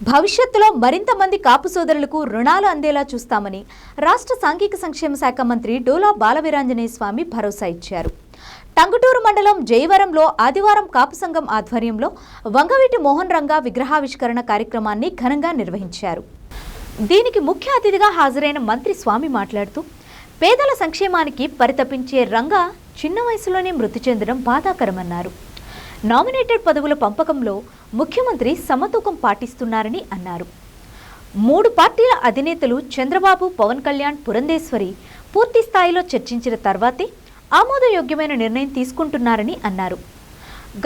భవిష్యత్తులో మరింత మంది కాపు సోదరులకు రుణాలు అందేలా చూస్తామని రాష్ట్ర సాంఘిక సంక్షేమ శాఖ మంత్రి డోలా బాలవీరాంజనేయ స్వామి భరోసా ఇచ్చారు. టంగుటూరు మండలం జయవరంలో ఆదివారం కాపు సంఘం ఆధ్వర్యంలో వంగవీటి మోహన్ రంగా విగ్రహావిష్కరణ కార్యక్రమాన్ని ఘనంగా నిర్వహించారు. దీనికి ముఖ్య అతిథిగా హాజరైన మంత్రి స్వామి మాట్లాడుతూ, పేదల సంక్షేమానికి పరితపించే రంగా చిన్న వయసులోనే మృతి చెందడం బాధాకరమన్నారు. నామినేటెడ్ పదవుల పంపకంలో ముఖ్యమంత్రి సమతూకం పాటిస్తున్నారని అన్నారు. 3 పార్టీల అధినేతలు చంద్రబాబు, పవన్ కళ్యాణ్, పురంధేశ్వరి పూర్తి స్థాయిలో చర్చించిన తర్వాతే ఆమోదయోగ్యమైన నిర్ణయం తీసుకుంటున్నారని అన్నారు.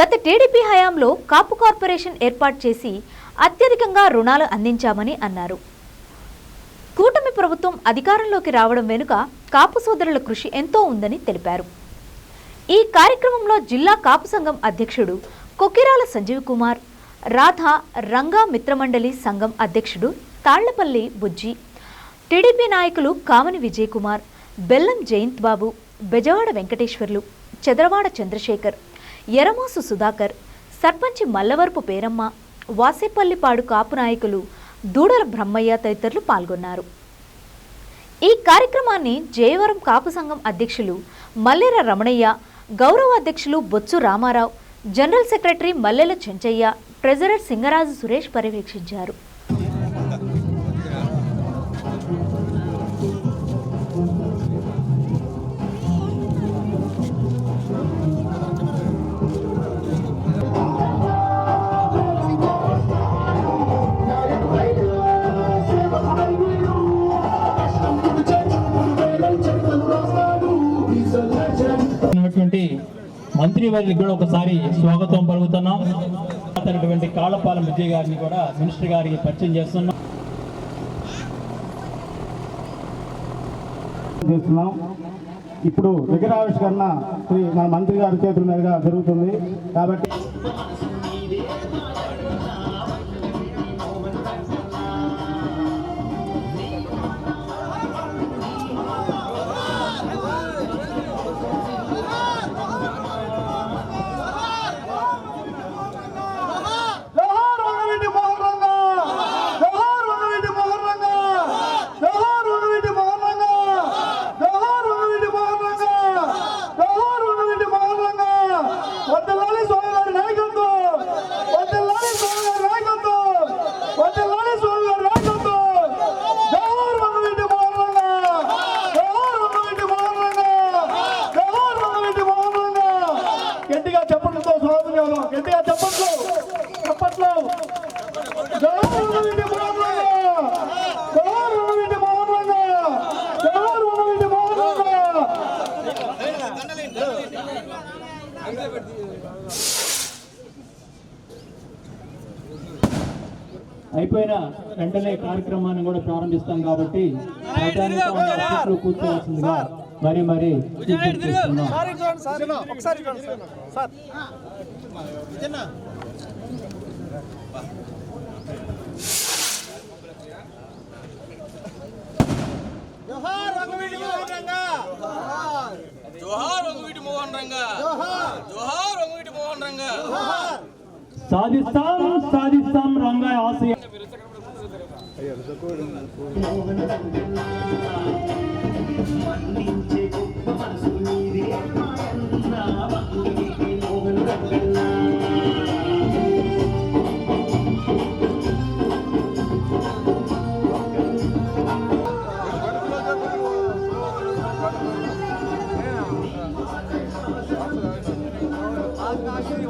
గత టీడీపీ హయాంలో కాపు కార్పొరేషన్ ఏర్పాటు చేసి అత్యధికంగా రుణాలు అందించామని అన్నారు. కూటమి ప్రభుత్వం అధికారంలోకి రావడం వెనుక కాపు సోదరుల కృషి ఎంతో ఉందని తెలిపారు. ఈ కార్యక్రమంలో జిల్లా కాపు సంఘం అధ్యక్షుడు కొక్కిరాల సంజీవ్ కుమార్, రాధా రంగా మిత్రమండలి సంఘం అధ్యక్షుడు తాళ్లపల్లి బుజ్జి, టీడీపీ నాయకులు కామని విజయ్ కుమార్, బెల్లం జయంత్ బాబు, బెజవాడ వెంకటేశ్వర్లు, చెదరవాడ చంద్రశేఖర్, ఎరమోసు సుధాకర్, సర్పంచి మల్లవరపు పేరమ్మ, వాసేపల్లిపాడు కాపు నాయకులు దూడల బ్రహ్మయ్య తదితరులు పాల్గొన్నారు. ఈ కార్యక్రమాన్ని జయవరం కాపు సంఘం అధ్యక్షులు మల్లెర రమణయ్య, గౌరవ అధ్యక్షులు బొత్సు రామారావు, జనరల్ సెక్రటరీ మల్లెల చెంచయ్య, ట్రెజరర్ సింగరాజు సురేష్ పర్యవేక్షించారు. మంత్రి వారికి కూడా ఒకసారి స్వాగతం పలుకుతున్నాం. అతనికి కాళ్ళపాలెం విజయ్ గారిని కూడా మినిస్టర్ గారికి పరిచయం చేస్తున్నాం. ఇప్పుడు విగ్రహావిష్కరణ మన మంత్రి గారి చేతుల మీదుగా జరుగుతుంది కాబట్టి అయిపోయిన వెంటనే కార్యక్రమాన్ని కూడా ప్రారంభిస్తాం కాబట్టి కూర్చోవలసిందిగా మరి చేస్తున్నాం. జోహార్ వంగవీటి మోహన్ రంగా, జోహార్ వంగవీటి మోహన్ రంగా, జోహార్ వంగవీటి మోహన్ రంగా. సాధిస్తాం సాధిస్తాం రంగా ఆశయ.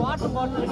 వాటర్ బాటిల్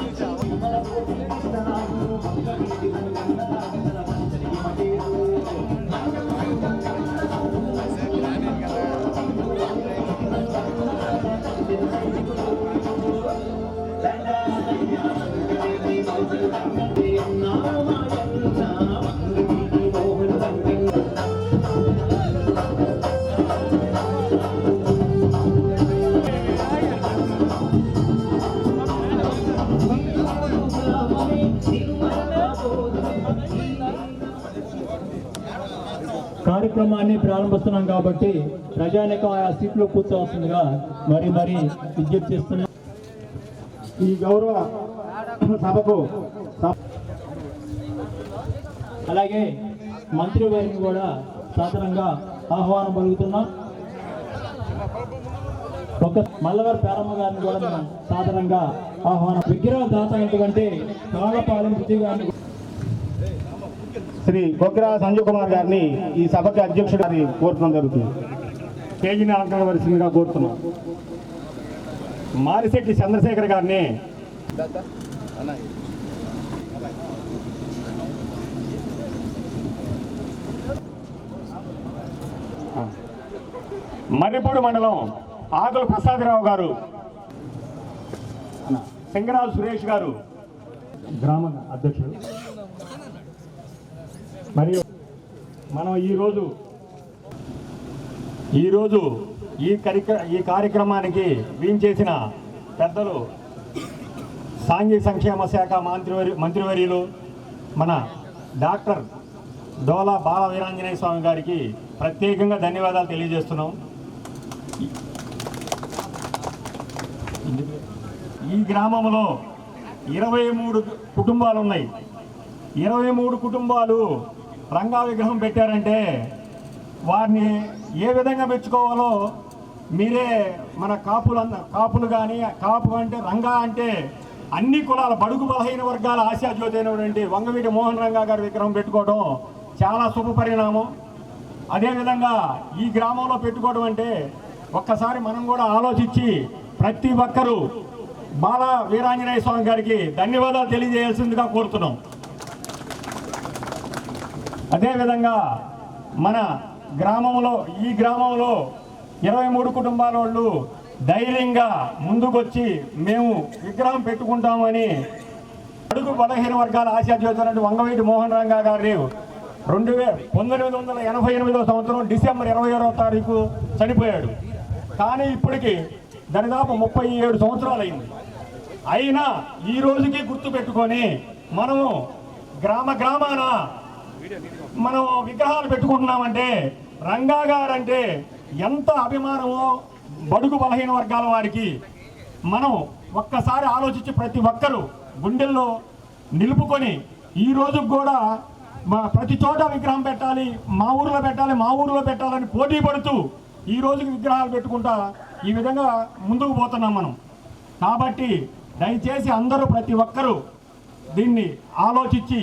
కార్యక్రమాన్ని ప్రారంభిస్తున్నాం కాబట్టి ప్రజానికం ఆయా సీట్లో కూర్చోవలసిందిగా మరి విజ్ఞప్తి చేస్తున్నాం. ఈ గౌరవ సభకు అలాగే మంత్రి వారిని కూడా సాధారణంగా ఆహ్వానం పలుకుతున్నాం. ఒక మల్లవారి పేరమ్మ గారిని కూడా మనం సాధారణంగా ఆహ్వానం. విగ్రహ దాత అయినటువంటి కాళ్ళపాలెం బుజ్జి గారిని శ్రీ గొగ్రా సంజయ్ కుమార్ గారిని ఈ సభకి అధ్యక్షుడు గారి కోరడం జరుగుతుంది. పేజీని అలంకరించవలసిందిగా కోరుతున్నాం. మారిశెట్టి చంద్రశేఖర్ గారిని మర్రిపూడి మండలం ఆకుల ప్రసాదరావు గారు, సింగరాజు సురేష్ గారు గ్రామ అధ్యక్షుడు. మరియు మనం ఈరోజు ఈ కార్యక్రమానికి వీంచేసిన పెద్దలు సాంఘిక సంక్షేమ శాఖ మంత్రివర్యులు మన డాక్టర్ డోలా బాల వీరాంజనేయ స్వామి గారికి ప్రత్యేకంగా ధన్యవాదాలు తెలియజేస్తున్నాం. ఈ గ్రామంలో 23 కుటుంబాలు ఉన్నాయి. 23 కుటుంబాలు రంగా విగ్రహం పెట్టారంటే వారిని ఏ విధంగా మెచ్చుకోవాలో మీరే మన కాపులు కానీ, కాపు అంటే రంగా అంటే అన్ని కులాల బడుగు బలహీన వర్గాల ఆశాజ్యోతి అయినటువంటి వంగవీటి మోహన్ రంగా గారి విగ్రహం పెట్టుకోవడం చాలా శుభ పరిణామం. అదేవిధంగా ఈ గ్రామంలో పెట్టుకోవడం అంటే ఒక్కసారి మనం కూడా ఆలోచించి ప్రతి ఒక్కరూ బాల వీరాంజనేయ స్వామి గారికి ధన్యవాదాలు తెలియజేయాల్సిందిగా కోరుతున్నాం. అదేవిధంగా మన ఈ గ్రామంలో 23 కుటుంబాల వాళ్ళు ధైర్యంగా ముందుకొచ్చి మేము విగ్రహం పెట్టుకుంటామని అడుగు బలహీన వర్గాల ఆశాజ్యోతి వంగవీటి మోహన్ రంగా గారు 1988 సంవత్సరం డిసెంబర్ 21వ తారీఖు చనిపోయాడు. కానీ ఇప్పటికి దాదాపు 37 సంవత్సరాలు అయింది. అయినా ఈ రోజుకి గుర్తు పెట్టుకొని మనము గ్రామాన మనం విగ్రహాలు పెట్టుకుంటున్నామంటే రంగా గారంటే ఎంత అభిమానమో బడుగు బలహీన వర్గాల వారికి మనం ఒక్కసారి ఆలోచించి ప్రతి ఒక్కరూ గుండెల్లో నిలుపుకొని ఈ రోజుకు కూడా ప్రతి చోట విగ్రహం పెట్టాలి, మా ఊర్లో పెట్టాలని పోటీ పడుతూ ఈ రోజుకి విగ్రహాలు పెట్టుకుంటా ఈ విధంగా ముందుకు పోతున్నాం మనం. కాబట్టి దయచేసి అందరూ ప్రతి ఒక్కరూ దీన్ని ఆలోచించి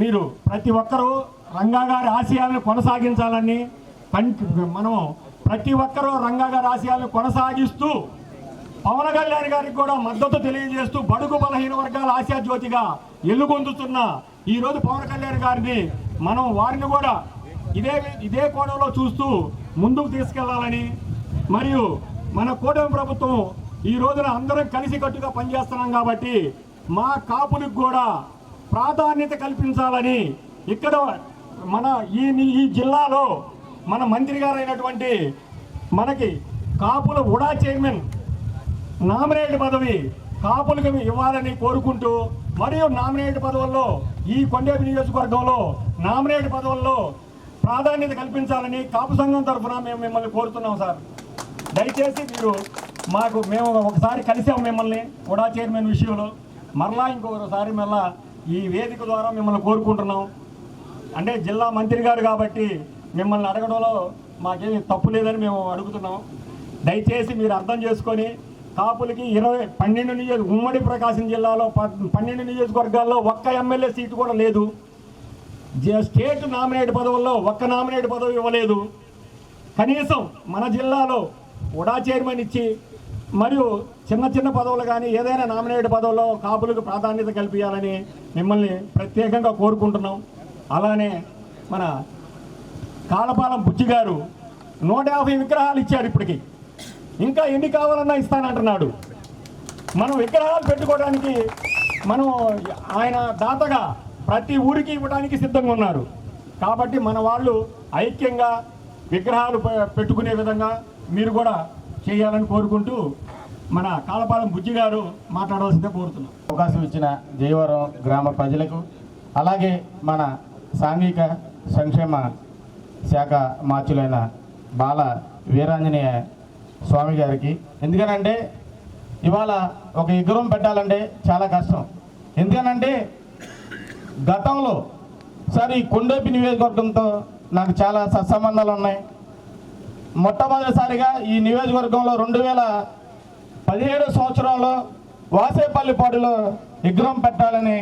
మీరు ప్రతి ఒక్కరూ రంగా గారి ఆశయాలను కొనసాగించాలని మనం ప్రతి ఒక్కరూ రంగా గారి ఆశయాలను కొనసాగిస్తూ పవన్ కళ్యాణ్ గారికి కూడా మద్దతు తెలియజేస్తూ బడుగు బలహీన వర్గాల ఆశాజ్యోతిగా ఎల్లుగొందుతున్న ఈరోజు పవన్ కళ్యాణ్ గారిని మనం వారిని కూడా ఇదే కోణంలో చూస్తూ ముందుకు తీసుకెళ్లాలని, మరియు మన కూటమి ప్రభుత్వం ఈ రోజున అందరం కలిసికట్టుగా పనిచేస్తున్నాం కాబట్టి మా కాపులకు కూడా ప్రాధాన్యత కల్పించాలని ఇక్కడ మన ఈ జిల్లాలో మన మంత్రి గారు అయినటువంటి మనకి కాపుల ఉడా చైర్మన్ నామినేట్ పదవి కాపులకు ఇవ్వాలని కోరుకుంటూ, మరియు నామినేట్ పదవుల్లో ఈ కొండేపి నియోజకవర్గంలో నామినేట్ పదవుల్లో ప్రాధాన్యత కల్పించాలని కాపు సంఘం తరఫున మేము మిమ్మల్ని కోరుతున్నాం సార్. దయచేసి మేము ఒకసారి కలిసాం మిమ్మల్ని ఉడా చైర్మన్ విషయంలో, మరలా ఇంకొకసారి మళ్ళా ఈ వేదిక ద్వారా మిమ్మల్ని కోరుకుంటున్నాం. అంటే జిల్లా మంత్రి గారు కాబట్టి మిమ్మల్ని అడగడంలో మాకేమి తప్పు లేదని మేము అడుగుతున్నాం. దయచేసి మీరు అర్థం చేసుకొని కాపులకి 12 ఉమ్మడి ప్రకాశం జిల్లాలో 12 నియోజకవర్గాల్లో ఒక్క ఎమ్మెల్యే సీటు కూడా లేదు. స్టేట్ నామినేట్ పదవుల్లో ఒక్క నామినేట్ పదవి ఇవ్వలేదు. కనీసం మన జిల్లాలో ఉడా చైర్మన్ ఇచ్చి మరియు చిన్న పదవులు కానీ ఏదైనా నామినేట్ పదవుల్లో కాపులకు ప్రాధాన్యత కల్పించాలని మిమ్మల్ని ప్రత్యేకంగా కోరుకుంటున్నాం. అలానే మన కాళ్ళపాలెం బుజ్జి గారు 150 విగ్రహాలు ఇచ్చారు. ఇప్పటికి ఇంకా ఎన్ని కావాలన్నా ఇస్తానంటున్నాడు. మనం విగ్రహాలు పెట్టుకోవడానికి ఆయన దాతగా ప్రతి ఊరికి ఇవ్వడానికి సిద్ధంగా ఉన్నారు. కాబట్టి మన వాళ్ళు ఐక్యంగా విగ్రహాలు పెట్టుకునే విధంగా మీరు కూడా చేయాలని కోరుకుంటూ మన కాళ్ళపాలెం బుజ్జి గారు మాట్లాడవలసిందే కోరుతున్నాం. అవకాశం ఇచ్చిన జయవరం గ్రామ ప్రజలకు, అలాగే మన సాంఘిక సంక్షేమ శాఖ మార్చులైన బాల వీరాంజనేయ స్వామి గారికి, ఎందుకనంటే ఇవాళ ఒక విగ్రహం పెట్టాలంటే చాలా కష్టం. ఎందుకనంటే గతంలో సార్ ఈ కొండపి నియోజకవర్గంతో నాకు చాలా సత్సంబంధాలు ఉన్నాయి. మొట్టమొదటిసారిగా ఈ నియోజకవర్గంలో 2017 సంవత్సరంలో వాసేపల్లిపాడులో విగ్రహం పెట్టాలని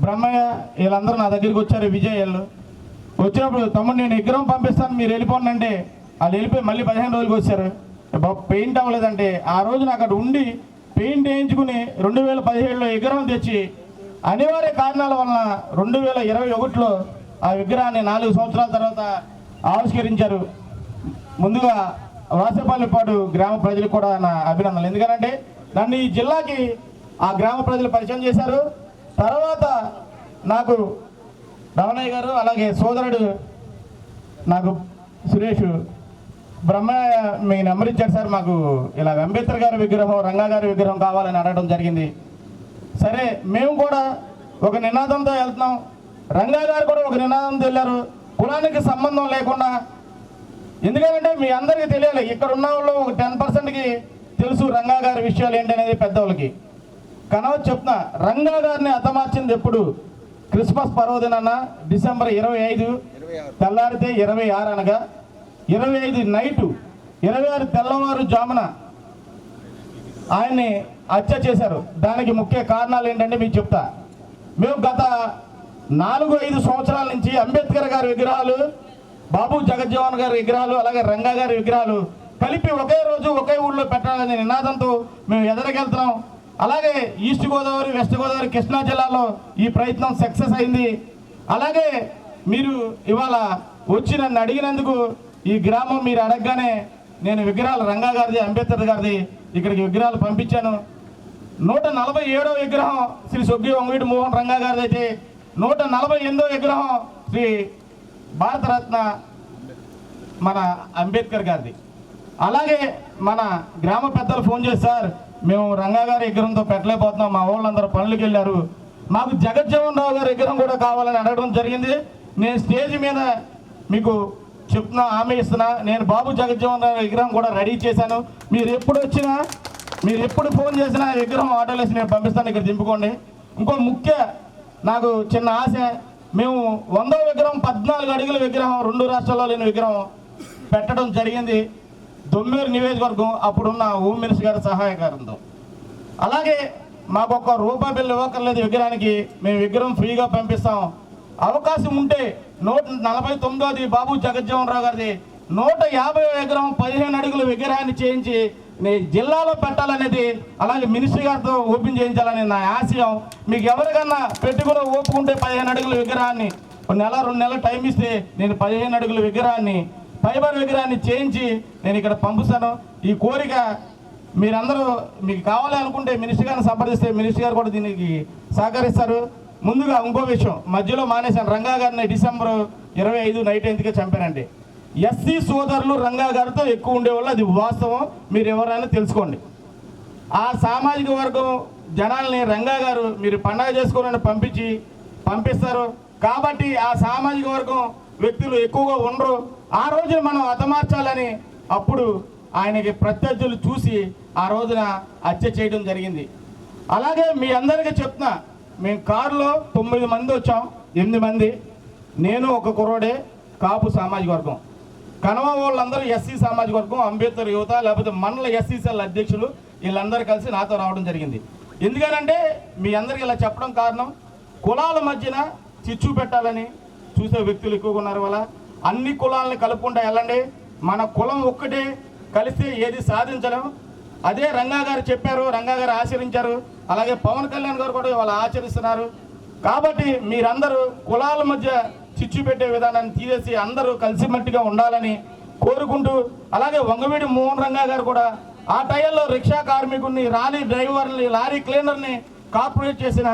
బ్రహ్మయ్య వీళ్ళందరూ నా దగ్గరికి వచ్చారు. విజయళ్ళు వచ్చినప్పుడు తమ్ముడు నేను విగ్రహం పంపిస్తాను మీరు వెళ్ళిపోండి అంటే వాళ్ళు వెళ్ళిపోయి మళ్ళీ 15 రోజులకు వచ్చారు. బాబు పెయింట్ అవ్వలేదంటే ఆ రోజు నాకు అక్కడ ఉండి పెయింట్ వేయించుకుని 2017లో విగ్రహం తెచ్చి అనివార్య కారణాల వలన 2021లో ఆ విగ్రహాన్ని 4 సంవత్సరాల తర్వాత ఆవిష్కరించారు. ముందుగా వాసేపల్లిపాడు గ్రామ ప్రజలకు కూడా నా అభినందనలు. ఎందుకంటే నన్ను ఈ జిల్లాకి ఆ గ్రామ ప్రజలు పరిచయం చేశారు. తర్వాత నాకు రమణయ్య గారు అలాగే సోదరుడు నాకు సురేష్ బ్రహ్మయ్య మీ నెంబర్ ఇచ్చారు సార్, మాకు ఇలా అంబేద్కర్ గారి విగ్రహం రంగా గారి విగ్రహం కావాలని అడగడం జరిగింది. సరే మేము కూడా ఒక నినాదంతో వెళ్తున్నాం, రంగా గారు కూడా ఒక నినాదంతో వెళ్ళారు, కులానికి సంబంధం లేకుండా. ఎందుకంటే మీ అందరికీ తెలియాలి, ఇక్కడ ఉన్న వాళ్ళు ఒక 10%కి తెలుసు రంగా గారి విషయాలు ఏంటనేది పెద్దవాళ్ళకి. కనవచ్చు చెప్తున్నా, రంగా గారిని హతమార్చింది ఎప్పుడు? క్రిస్మస్ పర్వదినాన డిసెంబర్ 25 తెల్లారితే 26 అనగా 25 నైటు 26 తెల్లవారు జామున ఆయన్ని హత్య చేశారు. దానికి ముఖ్య కారణాలు ఏంటంటే మీకు చెప్తా. మేము గత 4-5 సంవత్సరాల నుంచి అంబేద్కర్ గారి విగ్రహాలు, బాబు జగజ్జీవన్ గారి విగ్రహాలు, అలాగే రంగా గారి విగ్రహాలు కలిపి ఒకే రోజు ఒకే ఊళ్ళో పెట్టాలనే నినాదంతో మేము ఎదరకెళ్తున్నాం. అలాగే ఈస్ట్ గోదావరి, వెస్ట్ గోదావరి, కృష్ణా జిల్లాలో ఈ ప్రయత్నం సక్సెస్ అయింది. అలాగే మీరు ఇవాళ వచ్చి నన్ను అడిగినందుకు ఈ గ్రామం మీరు అడగగానే నేను విగ్రహాలు రంగా గారిది, అంబేద్కర్ గారిది ఇక్కడికి విగ్రహాలు పంపించాను. 147వ విగ్రహం శ్రీ సొగ్గి వంగవీటి మోహన్ రంగా గారిది అయితే 148వ విగ్రహం శ్రీ భారతరత్న మన అంబేద్కర్ గారిది. అలాగే మన గ్రామ పెద్దలు ఫోన్ చేసి సార్ మేము రంగా గారి విగ్రహంతో పెట్టలేకపోతున్నాం, మా వాళ్ళందరూ పనులకు వెళ్ళారు, మాకు జగజ్జీవన్ రావు గారి విగ్రహం కూడా కావాలని అడగడం జరిగింది. నేను స్టేజ్ మీద మీకు చెప్తున్నా, హామీ ఇస్తున్నా, నేను బాబు జగజ్జీవన్ రావు విగ్రహం కూడా రెడీ చేశాను. మీరు ఎప్పుడు వచ్చినా, మీరు ఎప్పుడు ఫోన్ చేసినా విగ్రహం ఆర్డర్ వేసి నేను పంపిస్తాను, ఇక్కడ దింపుకోండి. ఇంకో ముఖ్య నాకు చిన్న ఆశ, మేము 100వ విగ్రహం 14 అడుగుల విగ్రహం 2 రాష్ట్రాల్లో లేని విగ్రహం పెట్టడం జరిగింది. దొమ్మేరు నియోజకవర్గం అప్పుడున్న హోమ్ మినిస్టర్ గారి సహాయకారంతో. అలాగే మాకు ఒక్క రూపాయి బిల్లు ఇవ్వక్కర్లేదు విగ్రహానికి, మేము విగ్రహం ఫ్రీగా పంపిస్తాం. అవకాశం ఉంటే 149ది బాబు జగజ్జీవన్ రావు గారిది 150వ విగ్రహం 15 అడుగుల విగ్రహాన్ని చేయించి జిల్లాలో పెట్టాలనేది, అలాగే మినిస్టర్ గారితో ఓపెన్ చేయించాలని నా ఆశయం. మీకు ఎవరికన్నా పెట్టుకుని ఓపుకుంటే 15 అడుగుల విగ్రహాన్ని 1 నెల 2 నెలలు టైం ఇస్తే నేను 15 అడుగుల విగ్రహాన్ని, ఫైబర్ విగ్రహాన్ని చేయించి నేను ఇక్కడ పంపుతాను. ఈ కోరిక మీరందరూ మీకు కావాలి అనుకుంటే మినిస్టర్ గారిని సంప్రదిస్తే మినిస్టర్ గారు కూడా దీనికి సహకరిస్తారు. ముందుగా ఇంకో విషయం మధ్యలో మానేశాను, రంగా గారిని డిసెంబర్ 25 నైట్ 8కి చంపానండి. ఎస్సీ సోదరులు రంగా గారితో ఎక్కువ ఉండేవాళ్ళు, అది వాస్తవం, మీరు ఎవరైనా తెలుసుకోండి. ఆ సామాజిక వర్గం జనాల్ని రంగా గారు మీరు పండగ చేసుకోవాలని పంపిస్తారు కాబట్టి ఆ సామాజిక వర్గం వ్యక్తులు ఎక్కువగా ఉండరు. ఆ రోజున మనం హతమార్చాలని అప్పుడు ఆయనకి ప్రత్యర్థులు చూసి ఆ రోజున హత్య చేయడం జరిగింది. అలాగే మీ అందరికీ చెప్తున్నా, మేము కారులో 9 మంది వచ్చాం, 8 మంది, నేను ఒక కుర్రోడే కాపు సామాజిక వర్గం, కనవ వాళ్ళందరూ ఎస్సీ సామాజిక వర్గం, అంబేద్కర్ యువత లేకపోతే మండల ఎస్సీసీఎల్ అధ్యక్షులు వీళ్ళందరూ కలిసి నాతో రావడం జరిగింది. ఎందుకనంటే మీ అందరికీ ఇలా చెప్పడం కారణం, కులాల మధ్యన చిచ్చు పెట్టాలని చూసే వ్యక్తులు ఎక్కువగా ఉన్నారు. వల్ల అన్ని కులాలని కలుపుకుంటా వెళ్ళండి, మన కులం ఒక్కటే కలిస్తే ఏది సాధించలేం. అదే రంగా గారు చెప్పారు, రంగా గారు ఆచరించారు, అలాగే పవన్ కళ్యాణ్ గారు కూడా వాళ్ళు ఆచరిస్తున్నారు. కాబట్టి మీరందరూ కులాల మధ్య చిచ్చు పెట్టే విధానాన్ని తీసేసి అందరూ కలిసిమట్టిగా ఉండాలని కోరుకుంటూ, అలాగే వంగవీటి మోహన్ రంగా గారు కూడా ఆ టైంలో రిక్షా కార్మికుడిని, లారీ డ్రైవర్ని, లారీ క్లీనర్ని కార్పొరేట్ చేసిన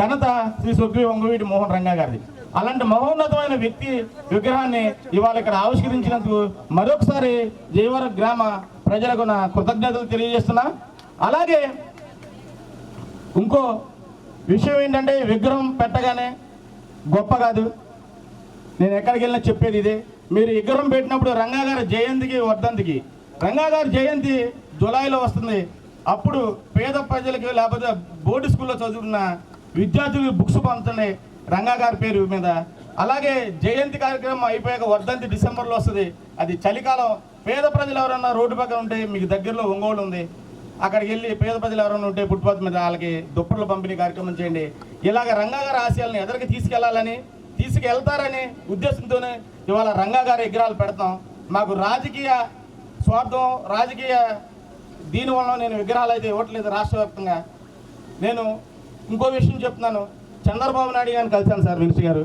ఘనత శ్రీ సొగ్గి వంగవీటి మోహన్ రంగా గారిది. అలాంటి మహోన్నతమైన వ్యక్తి విగ్రహాన్ని ఇవాళ ఇక్కడ ఆవిష్కరించినందుకు మరొకసారి జయవరం గ్రామ ప్రజలకు నా కృతజ్ఞతలు తెలియజేస్తున్నా. అలాగే ఇంకో విషయం ఏంటంటే, విగ్రహం పెట్టగానే గొప్ప కాదు, నేను ఎక్కడికి వెళ్ళినా చెప్పేది ఇదే. మీరు విగ్రహం పెట్టినప్పుడు రంగా గారి జయంతికి వర్ధంతికి, రంగా గారి జయంతి జూలైలో వస్తుంది, అప్పుడు పేద ప్రజలకి లేకపోతే బోర్డు స్కూల్లో చదువుకున్న విద్యార్థులకు బుక్స్ పంచండి రంగా గారి పేరు మీద. అలాగే జయంతి కార్యక్రమం అయిపోయాక వర్ధంతి డిసెంబర్లో వస్తుంది. అది చలికాలం. పేద ప్రజలు ఎవరన్నా రోడ్డు పక్కన ఉంటే, మీకు దగ్గరలో ఒంగోలు ఉంది, అక్కడికి వెళ్ళి పేద ప్రజలు ఎవరైనా ఉంటే ఫుట్పాత్ మీద వాళ్ళకి దుప్పట్ల పంపిణీ కార్యక్రమం చేయండి. ఇలాగ రంగా గారి ఆశయాలను ఎదరికి తీసుకెళ్లాలని, తీసుకెళ్తారని ఉద్దేశంతోనే ఇవాళ రంగా గారి విగ్రహాలు పెడతాం. మాకు రాజకీయ స్వార్థం, రాజకీయ దీనివల్ల నేను విగ్రహాలు అయితే ఇవ్వట్లేదు రాష్ట్ర వ్యాప్తంగా. నేను ఇంకో విషయం చెప్తున్నాను. చంద్రబాబు నాయుడు గారిని కలిశాను సార్, మినిస్టర్ గారు.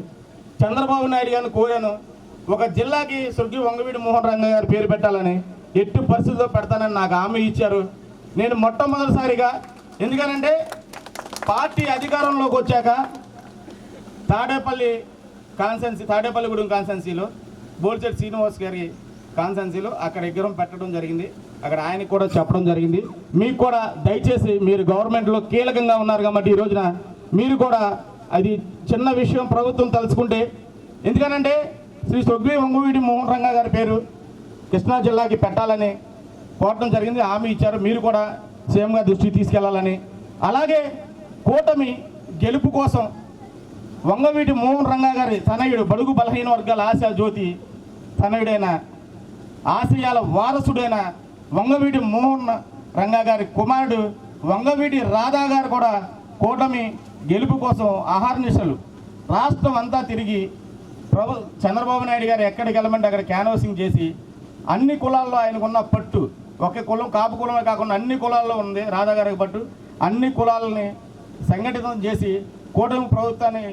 చంద్రబాబు నాయుడు గారిని కోరాను, ఒక జిల్లాకి స్వర్గీయ వంగవీటి మోహన్ రంగా గారి పేరు పెట్టాలని. ఎట్టి పరిస్థితుల్లో పెడతానని నాకు హామీ ఇచ్చారు. నేను మొట్టమొదటిసారిగా, ఎందుకనంటే పార్టీ అధికారంలోకి వచ్చాక తాడేపల్లిగూడెం కాన్స్టెన్సీలో బోల్చెట్టి శ్రీనివాస్ గారి కాన్స్టెన్సీలో అక్కడ విగ్రహం పెట్టడం జరిగింది. అక్కడ ఆయనకు కూడా చెప్పడం జరిగింది. మీకు కూడా దయచేసి, మీరు గవర్నమెంట్లో కీలకంగా ఉన్నారు కాబట్టి ఈ రోజున మీరు కూడా, అది చిన్న విషయం ప్రభుత్వం తలుచుకుంటే, ఎందుకనంటే శ్రీ స్వర్గీయ వంగవీటి మోహన్ రంగా గారి పేరు కృష్ణా జిల్లాకి పెట్టాలని కోరడం జరిగింది. హామీ ఇచ్చారు. మీరు కూడా సీఎం గారి దృష్టికి తీసుకెళ్లాలని. అలాగే కూటమి గెలుపు కోసం వంగవీటి మోహన్ రంగా గారి తనయుడు, బడుగు బలహీన వర్గాల ఆశా జ్యోతి తనయుడైన, ఆశయాల వారసుడైన వంగవీటి మోహన్ రంగా గారి కుమారుడు వంగవీటి రాధా గారు కూడా కూటమి గెలుపు కోసం ఆహార్నిశలు రాష్ట్రం అంతా తిరిగి చంద్రబాబు నాయుడు గారు ఎక్కడికి వెళ్ళమంటే అక్కడ క్యాన్వాసింగ్ చేసి అన్ని కులాల్లో ఆయనకున్న పట్టు, ఒకే కులం కాపు కులమే కాకుండా అన్ని కులాల్లో ఉంది రాధా గారికి పట్టు. అన్ని కులాలని సంఘటితం చేసి కూటమి ప్రభుత్వాన్ని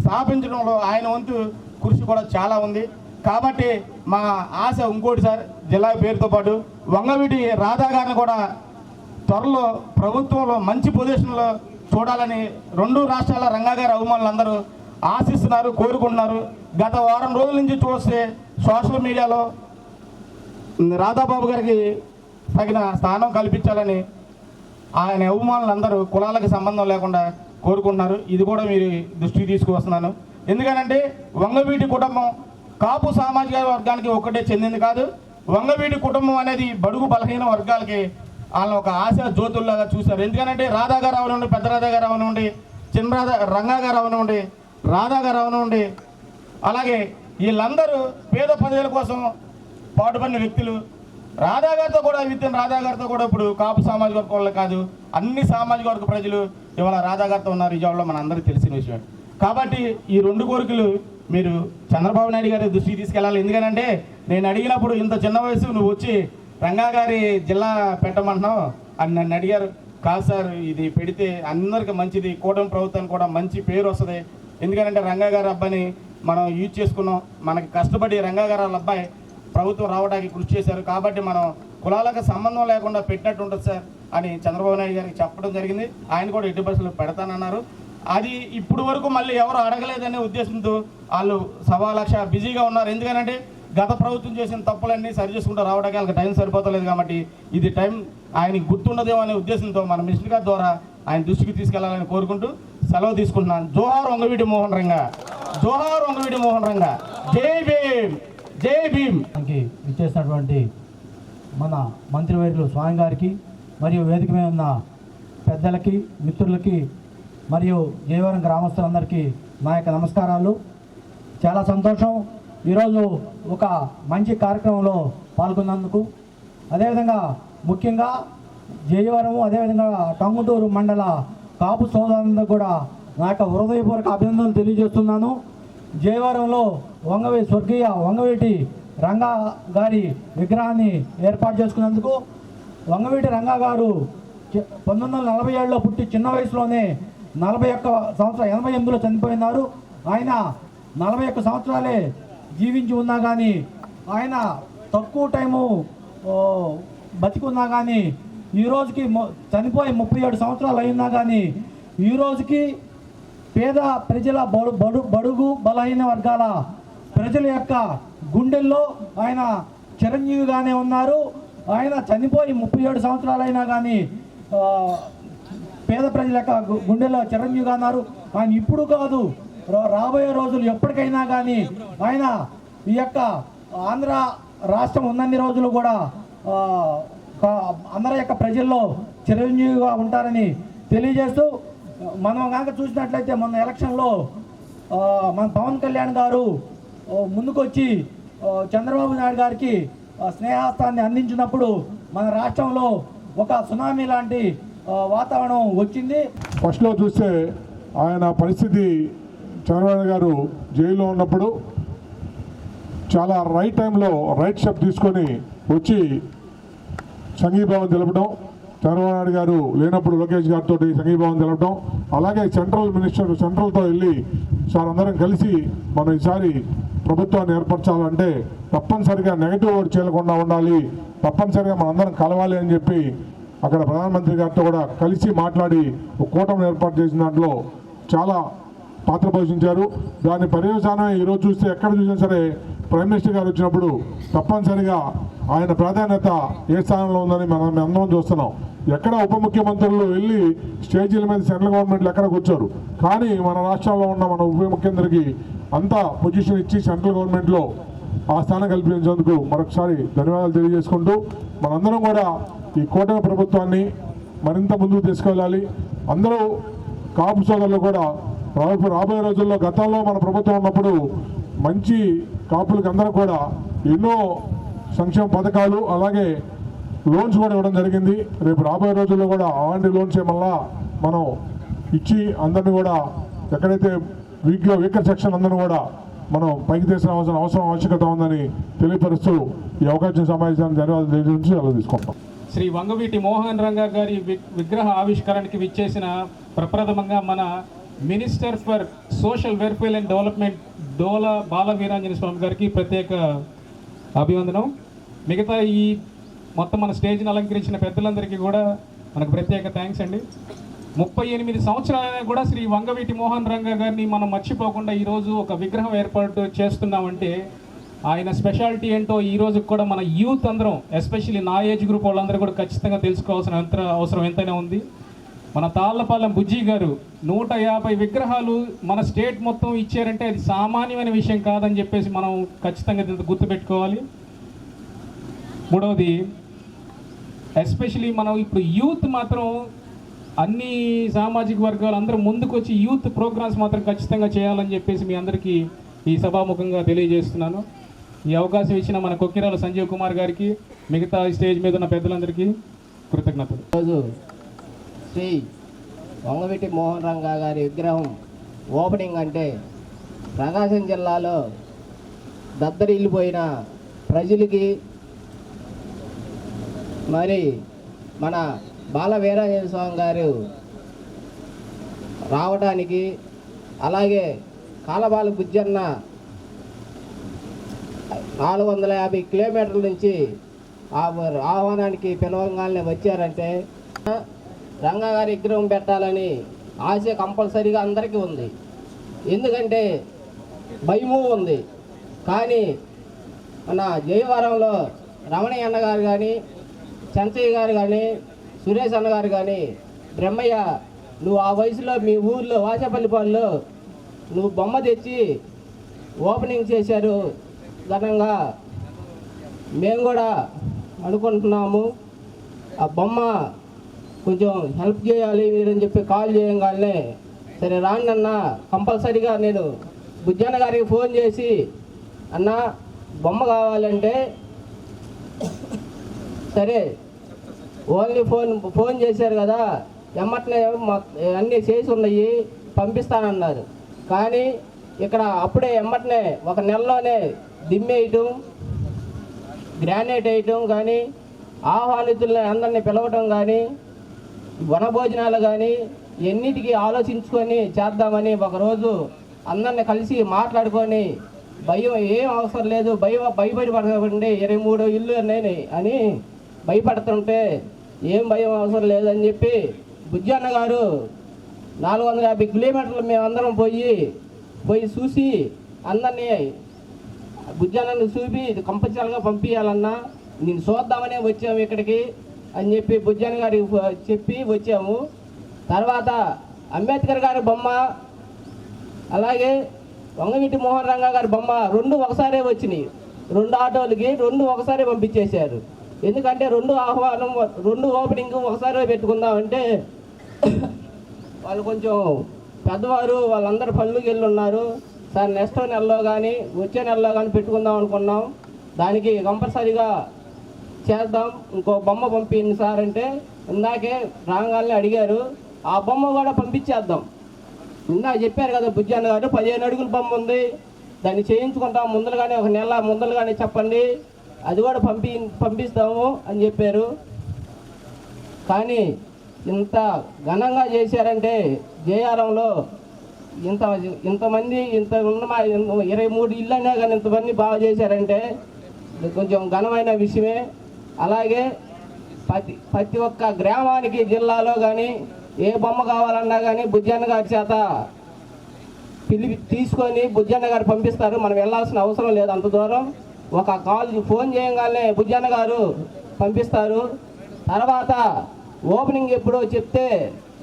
స్థాపించడంలో ఆయన వంతు కృషి కూడా చాలా ఉంది. కాబట్టి మా ఆశ ఇంకోటి సార్, జిల్లా పేరుతో పాటు వంగవీటి రాధా గారిని కూడా త్వరలో ప్రభుత్వంలో మంచి పొజిషన్లో చూడాలని రెండు రాష్ట్రాల రంగా గారి అభిమానులు అందరూ ఆశిస్తున్నారు, కోరుకుంటున్నారు. గత వారం రోజుల నుంచి చూస్తే సోషల్ మీడియాలో రాధాబాబు గారికి తగిన స్థానం కల్పించాలని ఆయన అభిమానులందరూ కులాలకు సంబంధం లేకుండా కోరుకుంటున్నారు. ఇది కూడా మీరు దృష్టికి తీసుకువస్తున్నాను. ఎందుకనంటే వంగవీటి కుటుంబం కాపు సామాజిక వర్గానికి ఒక్కటే చెందింది కాదు. వంగవీటి కుటుంబం అనేది బడుగు బలహీన వర్గాలకి వాళ్ళని ఒక ఆశా జ్యోతుల్లాగా చూశారు. ఎందుకనంటే రాధా గారు అవనండి, పెద్ద రాధా గారు అవనండి, చిన్న రంగా గారు అవనండి, రాధా గారు అవనండి, అలాగే వీళ్ళందరూ పేద ప్రజల కోసం పాటుపడిన వ్యక్తులు. రాధా గారితో కూడా ఇప్పుడు కాపు సామాజిక వర్గం వాళ్ళు కాదు, అన్ని సామాజిక వర్గ ప్రజలు ఇవాళ రాధా గారితో ఉన్నారు. విజయవాడలో మన అందరికీ తెలిసిన విషయం. కాబట్టి ఈ రెండు కోరికలు మీరు చంద్రబాబు నాయుడు గారి దృష్టికి తీసుకెళ్ళాలి. ఎందుకంటే నేను అడిగినప్పుడు, ఇంత చిన్న వయసు నువ్వు వచ్చి రంగా గారి జిల్లా పెట్టమంటున్నావు అని నన్ను అడిగారు. కాదు సార్, ఇది పెడితే అందరికీ మంచిది, కూటమి ప్రభుత్వానికి కూడా మంచి పేరు వస్తుంది. ఎందుకంటే రంగా గారి అబ్బాయిని మనం యూజ్ చేసుకున్నాం, మనకి కష్టపడి రంగా గారి వాళ్ళ అబ్బాయి ప్రభుత్వం రావడానికి కృషి చేశారు. కాబట్టి మనం కులాలకు సంబంధం లేకుండా పెట్టినట్టు ఉంటుంది సార్ అని చంద్రబాబు నాయుడు గారికి చెప్పడం జరిగింది. ఆయన కూడా ఎట్టి బస్సులు పెడతానన్నారు. అది ఇప్పుడు వరకు మళ్ళీ ఎవరు అడగలేదనే ఉద్దేశంతో వాళ్ళు 1,00,000 బిజీగా ఉన్నారు. ఎందుకంటే గత ప్రభుత్వం చేసిన తప్పులన్నీ సరి చేసుకుంటూ రావడానికి వాళ్ళకి టైం సరిపోతలేదు. కాబట్టి ఇది టైం ఆయనకి గుర్తుండదేమో అనే ఉద్దేశంతో మన మినిస్టర్ గారి ద్వారా ఆయన దృష్టికి తీసుకెళ్లాలని కోరుకుంటూ సెలవు తీసుకుంటున్నాను. జోహార్ వంగవీటి మోహన్ రంగా, జోహార్ వంగవీటి మోహన్ రంగా. జై భీమ్, జై భీమ్. ఇచ్చేసినటువంటి మన మంత్రివర్యులు స్వామి గారికి మరియు వేదిక మీద ఉన్న పెద్దలకి, మిత్రులకి మరియు జయవరం గ్రామస్తులందరికీ నా యొక్క నమస్కారాలు. చాలా సంతోషం ఈరోజు ఒక మంచి కార్యక్రమంలో పాల్గొన్నందుకు. అదేవిధంగా ముఖ్యంగా జయవరము, అదేవిధంగా టంగుటూరు మండల కాపు సోదరులందరూ కూడా నా యొక్క హృదయపూర్వక అభినందనలు తెలియజేస్తున్నాను. జయవరంలో స్వర్గీయ వంగవీటి రంగా గారి విగ్రహాన్ని ఏర్పాటు చేసుకున్నందుకు, వంగవీటి రంగా గారు 1947లో పుట్టి చిన్న వయసులోనే 41 సంవత్సరాలు 88లో చనిపోయినారు. ఆయన 41 సంవత్సరాలే జీవించి ఉన్నా కానీ, ఆయన తక్కువ టైము బతికున్నా కానీ, ఈ రోజుకి చనిపోయి 37 సంవత్సరాలు అయినా కానీ, ఈ రోజుకి పేద ప్రజల బడుగు బలహీన వర్గాల ప్రజల యొక్క గుండెల్లో ఆయన చిరంజీవిగానే ఉన్నారు. ఆయన చనిపోయి 37 సంవత్సరాలు అయినా కానీ పేద ప్రజల యొక్క గుండెల్లో చిరంజీవిగా ఉన్నారు. ఆయన ఇప్పుడు కాదు, రాబోయే రోజులు ఎప్పటికైనా కానీ ఆయన ఈ యొక్క ఆంధ్ర రాష్ట్రం ఉన్నన్ని రోజులు కూడా అందరి యొక్క ప్రజల్లో చిరంజీవిగా ఉంటారని తెలియజేస్తూ, మనం కనుక చూసినట్లయితే మొన్న ఎలక్షన్లో మన పవన్ కళ్యాణ్ గారు ముందుకొచ్చి చంద్రబాబు నాయుడు గారికి స్నేహాస్తాన్ని అందించినప్పుడు మన రాష్ట్రంలో ఒక సునామీ లాంటి వాతావరణం వచ్చింది. ఫస్ట్లో చూస్తే ఆయన పరిస్థితి చంద్రబాబు గారు జైల్లో ఉన్నప్పుడు చాలా రైట్ టైంలో రైట్ స్టెప్ తీసుకొని వచ్చి సంఘీభావం తెలపడం, చంద్రబాబు నాయుడు గారు లేనప్పుడు లోకేష్ గారితో సంఘీభావం తెలపడం, అలాగే సెంట్రల్తో వెళ్ళి సార్ అందరం కలిసి మనం ఈసారి ప్రభుత్వాన్ని ఏర్పరచాలంటే తప్పనిసరిగా నెగటివ్ ఓటు చేయకుండా ఉండాలి, తప్పనిసరిగా మనందరం కలవాలి అని చెప్పి అక్కడ ప్రధానమంత్రి గారితో కూడా కలిసి మాట్లాడి ఒక కూటమిని ఏర్పాటు చేసిన దాంట్లో చాలా పాత్ర పోషించారు. దాని పర్యవసానమే ఈరోజు చూస్తే ఎక్కడ చూసినా సరే ప్రైమ్ మినిస్టర్ గారు వచ్చినప్పుడు తప్పనిసరిగా ఆయన ప్రాధాన్యత ఏ స్థానంలో ఉందని మనం అందరం చూస్తున్నాం. ఎక్కడ ఉప ముఖ్యమంత్రులు వెళ్ళి స్టేజీల మీద సెంట్రల్ గవర్నమెంట్లు ఎక్కడ కూర్చోరు, కానీ మన రాష్ట్రంలో ఉన్న మన ఉప ముఖ్యమంత్రికి అంత పొజిషన్ ఇచ్చి సెంట్రల్ గవర్నమెంట్లో ఆ స్థానం కల్పించేందుకు మరొకసారి ధన్యవాదాలు తెలియజేసుకుంటూ మనందరం కూడా ఈ కూటమి ప్రభుత్వాన్ని మరింత ముందుకు తీసుకెళ్ళాలి. అందరూ కాపు సోదరులు కూడా రాబోయే రోజుల్లో గతంలో మన ప్రభుత్వం ఉన్నప్పుడు మంచి కాపులకు అందరూ కూడా ఎన్నో సంక్షేమ పథకాలు అలాగే లోన్స్ కూడా ఇవ్వడం జరిగింది. రేపు రాబోయే రోజుల్లో కూడా అలాంటి లోన్స్ ఏమల్లా మనం ఇచ్చి అందరినీ కూడా ఎక్కడైతే వీకర్ సెక్షన్ అందరినీ కూడా మనం పైకి తీసిన ఆవశ్యకత ఉందని తెలియపరుస్తూ ఈ అవకాశం సమావేశాన్ని ధన్యవాదాలు తెలియజేసి అలా తీసుకుంటాం. శ్రీ వంగవీటి మోహన్ రంగా గారి విగ్రహ ఆవిష్కరణకి విచ్చేసిన ప్రప్రథమంగా మన minister for social welfare and development Dola Balaveeranjaneya Swamy గారికి ప్రత్యేక అభివందనం. మిగతా ఈ మొత్తం మన స్టేజ్ని అలంకరించిన పెద్దలందరికీ కూడా మనకు ప్రత్యేక థ్యాంక్స్ అండి. 38 సంవత్సరాలైనా కూడా శ్రీ వంగవీటి మోహన్ రంగా గారిని మనం మర్చిపోకుండా ఈరోజు ఒక విగ్రహం ఏర్పాటు చేస్తున్నామంటే ఆయన స్పెషాలిటీ ఏంటో ఈరోజు కూడా మన యూత్ అందరం, ఎస్పెషల్లీ నా ఏజ్ గ్రూప్ వాళ్ళందరూ కూడా ఖచ్చితంగా తెలుసుకోవాల్సిన అవసరం ఎంతైనా ఉంది. మన తాళ్ళపాలెం బుజ్జి గారు 150 విగ్రహాలు మన స్టేట్ మొత్తం ఇచ్చారంటే అది సామాన్యమైన విషయం కాదని చెప్పేసి మనం ఖచ్చితంగా గుర్తుపెట్టుకోవాలి. మూడవది, ఎస్పెషలీ మనం ఇప్పుడు యూత్ మాత్రం అన్ని సామాజిక వర్గాలు అందరూ ముందుకు వచ్చి యూత్ ప్రోగ్రామ్స్ మాత్రం ఖచ్చితంగా చేయాలని చెప్పేసి మీ అందరికీ ఈ సభాముఖంగా తెలియజేస్తున్నాను. ఈ అవకాశం ఇచ్చిన మన కొక్కిరాల సంజీవ్ కుమార్ గారికి, మిగతా స్టేజ్ మీద ఉన్న పెద్దలందరికీ కృతజ్ఞతలు. ఈరోజు శ్రీ వంగవీటి మోహన్ రంగా గారి విగ్రహం ఓపెనింగ్ అంటే ప్రకాశం జిల్లాలో దద్దరిల్లిపోయిన ప్రజలకి, మరి మన బాల వీరాంజన స్వామి గారు రావడానికి, అలాగే కాలబాల బుజ్జన్న 450 కిలోమీటర్ల నుంచి ఆహ్వానానికి పిలవంగానే వచ్చారంటే రంగా గారి విగ్రహం పెట్టాలని ఆశ కంపల్సరీగా అందరికీ ఉంది. ఎందుకంటే భయము ఉంది. కానీ మన జయవరంలో రమణయ్య అన్న గారు కానీ, చంచయ్య గారు కానీ, సురేష్ అన్న గారు కానీ, బ్రహ్మయ్య నువ్వు ఆ వయసులో మీ ఊర్లో వాచపల్లిపాడులో నువ్వు బొమ్మ తెచ్చి ఓపెనింగ్ చేశారు ఘనంగా. మేము కూడా అనుకుంటున్నాము ఆ బొమ్మ కొంచెం హెల్ప్ చేయాలి మీరని చెప్పి కాల్ చేయగానే సరే రాండి అన్న, కంపల్సరీగా నేను బుజ్జన్న గారికి ఫోన్ చేసి అన్న బొమ్మ కావాలంటే సరే ఓన్లీ ఫోన్ చేశారు కదా, ఎమ్మటనే అన్నీ చేసి ఉన్నాయి పంపిస్తానన్నారు. కానీ ఇక్కడ అప్పుడే ఎమ్మటనే ఒక నెలలోనే దిమ్మేయటం, గ్రానైట్ వేయటం కానీ, ఆహ్వానితుల్ని అందరినీ పిలవటం కానీ, వనభోజనాలు కానీ ఎన్నిటికీ ఆలోచించుకొని చేద్దామని ఒకరోజు అందరిని కలిసి మాట్లాడుకొని భయం ఏం అవసరం లేదు, భయపడి పడకండి 23 ఇల్లు అని భయపడుతుంటే ఏం భయం అవసరం లేదని చెప్పి బుజ్జన్న గారు 450 కిలోమీటర్లు మేమందరం పోయి చూసి అందరినీ బుజ్జన్నను చూపి కంపల్సరీగా పంపించాలన్నా నేను చూద్దామనే వచ్చాము ఇక్కడికి అని చెప్పి బుజ్జన్న గారికి చెప్పి వచ్చాము. తర్వాత అంబేద్కర్ గారి బొమ్మ అలాగే వంగవీటి మోహన్ రంగా గారి బొమ్మ 2 ఒకసారే వచ్చినాయి. 2 ఆటోలకి 2 ఒకసారి పంపించేశారు. ఎందుకంటే 2 ఆహ్వానం 2 ఓపెనింగ్ ఒకసారి పెట్టుకుందామంటే వాళ్ళు కొంచెం పెద్దవారు వాళ్ళందరూ పనులకు వెళ్ళి ఉన్నారు. సార్ నెక్స్ట్ నెలలో కానీ వచ్చే నెలలో కానీ పెట్టుకుందాం అనుకున్నాం. దానికి కంపల్సరీగా చేద్దాం, ఇంకో బొమ్మ పంపింది సార్ అంటే ఇందాకే రాగానే అడిగారు. ఆ బొమ్మ కూడా పంపించేద్దాం. ఇందాక చెప్పారు కదా బుజ్జన్న గారు, 15 అడుగుల బొమ్మ ఉంది, దాన్ని చేయించుకుంటాం ముందరగానే, ఒక నెల ముందరగానే చెప్పండి, అది కూడా పంపిస్తాము అని చెప్పారు. కానీ ఇంత ఘనంగా చేశారంటే జేఆర్ఎంలో ఇంతమంది ఇంత ఉన్న 23 ఇళ్ళు అయినా కానీ ఇంతమంది బాగా చేశారంటే కొంచెం ఘనమైన విషయమే. అలాగే ప్రతి ఒక్క గ్రామానికి జిల్లాలో కానీ ఏ బొమ్మ కావాలన్నా కానీ బుజ్జన్న గారి చేత తీసుకొని బుజ్జన్న గారు పంపిస్తారు. మనం వెళ్ళాల్సిన అవసరం లేదు అంత దూరం. ఒక ఫోన్ చేయగానే బుజ్జన్న గారు పంపిస్తారు. తర్వాత ఓపెనింగ్ ఎప్పుడో చెప్తే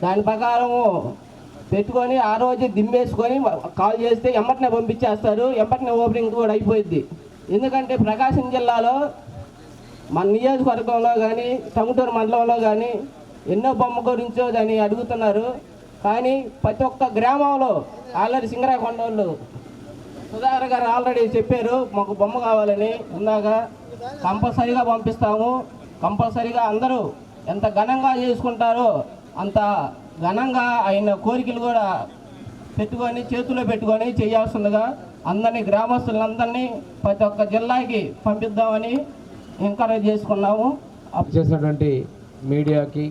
దాని ప్రకారము పెట్టుకొని ఆ రోజు దిమ్మేసుకొని కాల్ చేస్తే ఎమ్మటనే పంపించేస్తారు. ఎమ్మటనే ఓపెనింగ్ కూడా అయిపోయింది. ఎందుకంటే ప్రకాశం జిల్లాలో మన నియోజకవర్గంలో కానీ టంగుటూరు మండలంలో కానీ ఎన్నో బొమ్మ గురించో దాన్ని అడుగుతున్నారు. కానీ ప్రతి ఒక్క గ్రామంలో ఆల్రెడీ సింగరాయకొండ వాళ్ళు సుధాకర్ గారు ఆల్రెడీ చెప్పారు మాకు బొమ్మ కావాలని. ఇందాక కంపల్సరీగా పంపిస్తాము. కంపల్సరీగా అందరూ ఎంత ఘనంగా చేసుకుంటారో అంత ఘనంగా ఆయన కోరికలు కూడా పెట్టుకొని చేతిలో పెట్టుకొని చేయాల్సిందిగా అందరినీ గ్రామస్తులందరినీ ప్రతి ఒక్క జిల్లాకి పంపిద్దామని ఎంకరేజ్ చేసుకున్నాము. చేసినటువంటి మీడియాకి,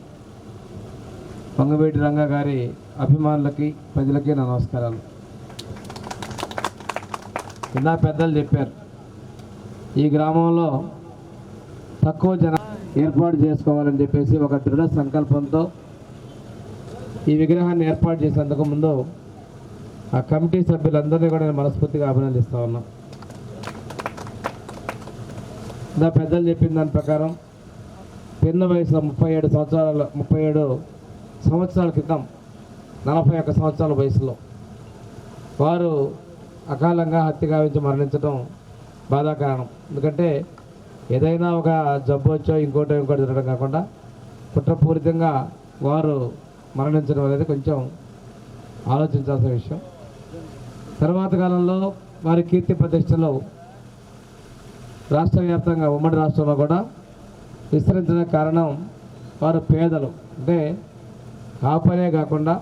వంగవీటి రంగా గారి అభిమానులకి, ప్రజలకి నా నమస్కారాలు. ఇలా పెద్దలు చెప్పారు, ఈ గ్రామంలో తక్కువ జనం ఏర్పాటు చేసుకోవాలని చెప్పేసి ఒక దృఢ సంకల్పంతో ఈ విగ్రహాన్ని ఏర్పాటు చేసేందుకు ముందు ఆ కమిటీ సభ్యులందరినీ కూడా నేను మనస్ఫూర్తిగా అభినందిస్తూ ఉన్నా. ఇలా పెద్దలు చెప్పిన దాని ప్రకారం పిన్న వయసులో 37 సంవత్సరాల క్రితం 41 సంవత్సరాల వయసులో వారు అకాలంగా హత్య గావించి మరణించడం బాధాకరణం. ఎందుకంటే ఏదైనా ఒక జబ్బు వచ్చో ఇంకోటి జరగడం కాకుండా కుట్రపూరితంగా వారు మరణించడం అనేది కొంచెం ఆలోచించాల్సిన విషయం. తర్వాత కాలంలో వారి కీర్తి ప్రతిష్టలు రాష్ట్ర వ్యాప్తంగా ఉమ్మడి రాష్ట్రంలో కూడా విస్తరించడానికి కారణం వారు పేదలు. అంటే కాపనే కాకుండా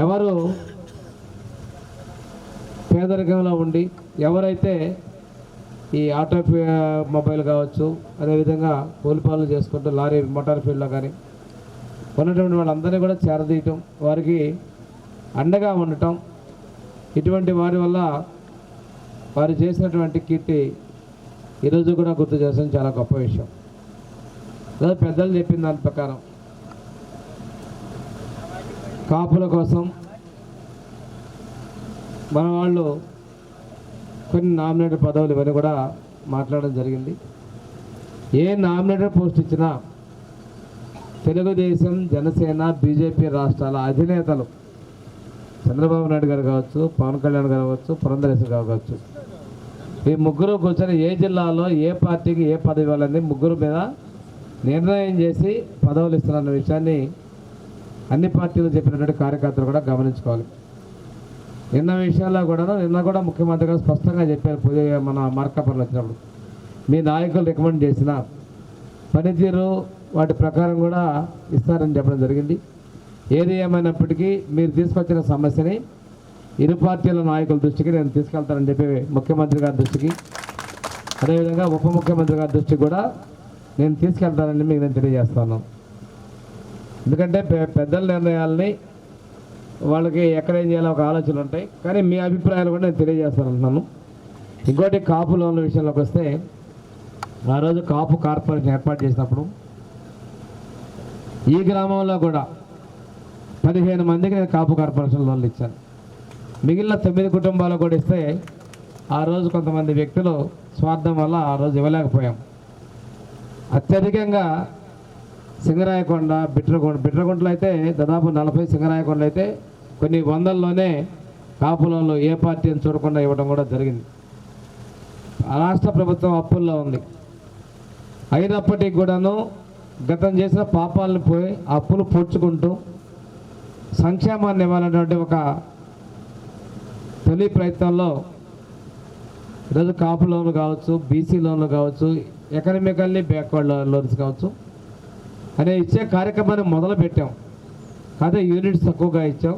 ఎవరు పేదరికంలో ఉండి ఎవరైతే ఈ ఆటోమొబైల్ కావచ్చు, అదేవిధంగా కూలి పనులు చేసుకుంటూ లారీ మోటార్ ఫీల్డ్లో కానీ ఉన్నటువంటి వాళ్ళందరినీ కూడా చేరదీయటం, వారికి అండగా ఉండటం, ఇటువంటి వారి వల్ల వారు చేసినటువంటి కీర్తి ఈరోజు కూడా గుర్తు చేసిన చాలా గొప్ప విషయం. లేదా పెద్దలు చెప్పిన దాని ప్రకారం కాపుల కోసం మన వాళ్ళు కొన్ని నామినేటెడ్ పదవులు ఇవన్నీ కూడా మాట్లాడడం జరిగింది. ఏ నామినేటెడ్ పోస్ట్ ఇచ్చినా తెలుగుదేశం, జనసేన, బీజేపీ రాష్ట్రాల అధినేతలు చంద్రబాబు నాయుడు గారు కావచ్చు, పవన్ కళ్యాణ్ గారు కావచ్చు, పురంధరేశ్వర గారు కావచ్చు, ఈ ముగ్గురు కూర్చొని ఏ జిల్లాలో ఏ పార్టీకి ఏ పదవి ఇవ్వాలని ముగ్గురు మీద నిర్ణయం చేసి పదవులు ఇస్తున్న విషయాన్ని అన్ని పార్టీలు చెప్పినటువంటి కార్యకర్తలు కూడా గమనించుకోవాలి. నిన్న కూడా ముఖ్యమంత్రి గారు స్పష్టంగా చెప్పారు, మన మార్కాపురంలో వచ్చినప్పుడు మీ నాయకులు రికమెండ్ చేసిన పనితీరు వాటి ప్రకారం కూడా ఇస్తారని చెప్పడం జరిగింది. ఏది ఏమైనప్పటికీ మీరు తీసుకొచ్చిన సమస్యని ఇరు పార్టీల నాయకుల దృష్టికి నేను తీసుకెళ్తానని చెప్పి ముఖ్యమంత్రి గారి దృష్టికి, అదేవిధంగా ఉప ముఖ్యమంత్రి గారి దృష్టికి కూడా నేను తీసుకెళ్తానని మీకు నేను తెలియజేస్తాను. ఎందుకంటే పెద్దల నిర్ణయాలని వాళ్ళకి ఎక్కడ ఏం చేయాలో ఒక ఆలోచనలు ఉంటాయి, కానీ మీ అభిప్రాయాలు కూడా నేను తెలియజేస్తానంటున్నాను. ఇంకోటి కాపు లోన్ల విషయంలోకి వస్తే, ఆ రోజు కాపు కార్పొరేషన్ ఏర్పాటు చేసినప్పుడు ఈ గ్రామంలో కూడా 15 మందికి నేను కాపు కార్పొరేషన్ లోన్లు ఇచ్చాను. మిగిలిన 9 కుటుంబాలకు కూడా ఇస్తే ఆ రోజు కొంతమంది వ్యక్తులు స్వార్థం వల్ల ఆ రోజు ఇవ్వలేకపోయాం. అత్యధికంగా సింగరాయకొండ, బిట్రగుంటలో అయితే దాదాపు 40, సింగరాయకొండలో అయితే కొన్ని వందల్లోనే కాపులలో ఏ పార్టీ అని చూడకుండా ఇవ్వడం కూడా జరిగింది. రాష్ట్ర ప్రభుత్వం అప్పుల్లో ఉంది. అయినప్పటికీ కూడాను గతం చేసిన పాపాలను పోయి అప్పులు పూడ్చుకుంటూ సంక్షేమాన్ని ఇవ్వాలనేటువంటి ఒక తొలి ప్రయత్నంలో ఈరోజు కాపు లోన్లు కావచ్చు, బీసీ లోన్లు కావచ్చు, ఎకనామికల్లీ బ్యాక్వర్డ్ లోన్స్ కావచ్చు అనే ఇచ్చే కార్యక్రమాన్ని మొదలు పెట్టాం. అదే యూనిట్స్ తక్కువగా ఇచ్చాం.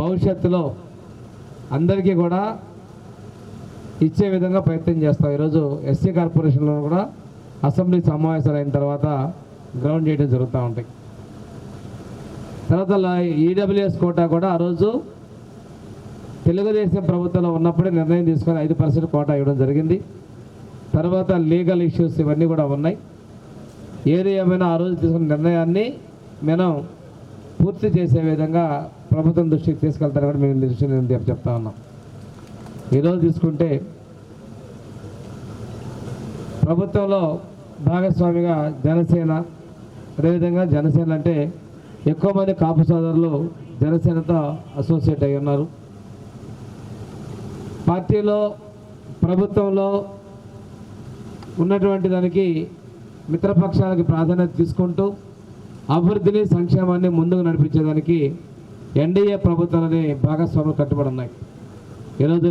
భవిష్యత్తులో అందరికీ కూడా ఇచ్చే విధంగా ప్రయత్నం చేస్తాం. ఈరోజు ఎస్సీ కార్పొరేషన్లో కూడా అసెంబ్లీ సమావేశాలు అయిన తర్వాత గ్రౌండ్ చేయడం జరుగుతూ ఉంటాయి. తర్వాత ఈడబ్ల్యూఎస్ కోటా కూడా ఆ రోజు తెలుగుదేశం ప్రభుత్వంలో ఉన్నప్పుడే నిర్ణయం తీసుకొని 5% కోటా ఇవ్వడం జరిగింది. తర్వాత లీగల్ ఇష్యూస్ ఇవన్నీ కూడా ఉన్నాయి. ఏది ఏమైనా ఆ రోజు తీసుకున్న నిర్ణయాన్ని మనం పూర్తి చేసే విధంగా ప్రభుత్వం దృష్టికి తీసుకెళ్తారు కూడా మేము దృష్టి చెప్తా ఉన్నాం. ఈరోజు తీసుకుంటే ప్రభుత్వంలో భాగస్వామిగా జనసేన, అదేవిధంగా జనసేన అంటే ఎక్కువ మంది కాపు సోదరులు జనసేనతో అసోసియేట్ అయి ఉన్నారు. పార్టీలో ప్రభుత్వంలో ఉన్నటువంటి దానికి మిత్రపక్షాలకి ప్రాధాన్యత తీసుకుంటూ అభివృద్ధిని, సంక్షేమాన్ని ముందుకు నడిపించేదానికి ఎన్డీఏ ప్రభుత్వాలని భాగస్వాములు కట్టుబడి ఉన్నాయి. ఈరోజు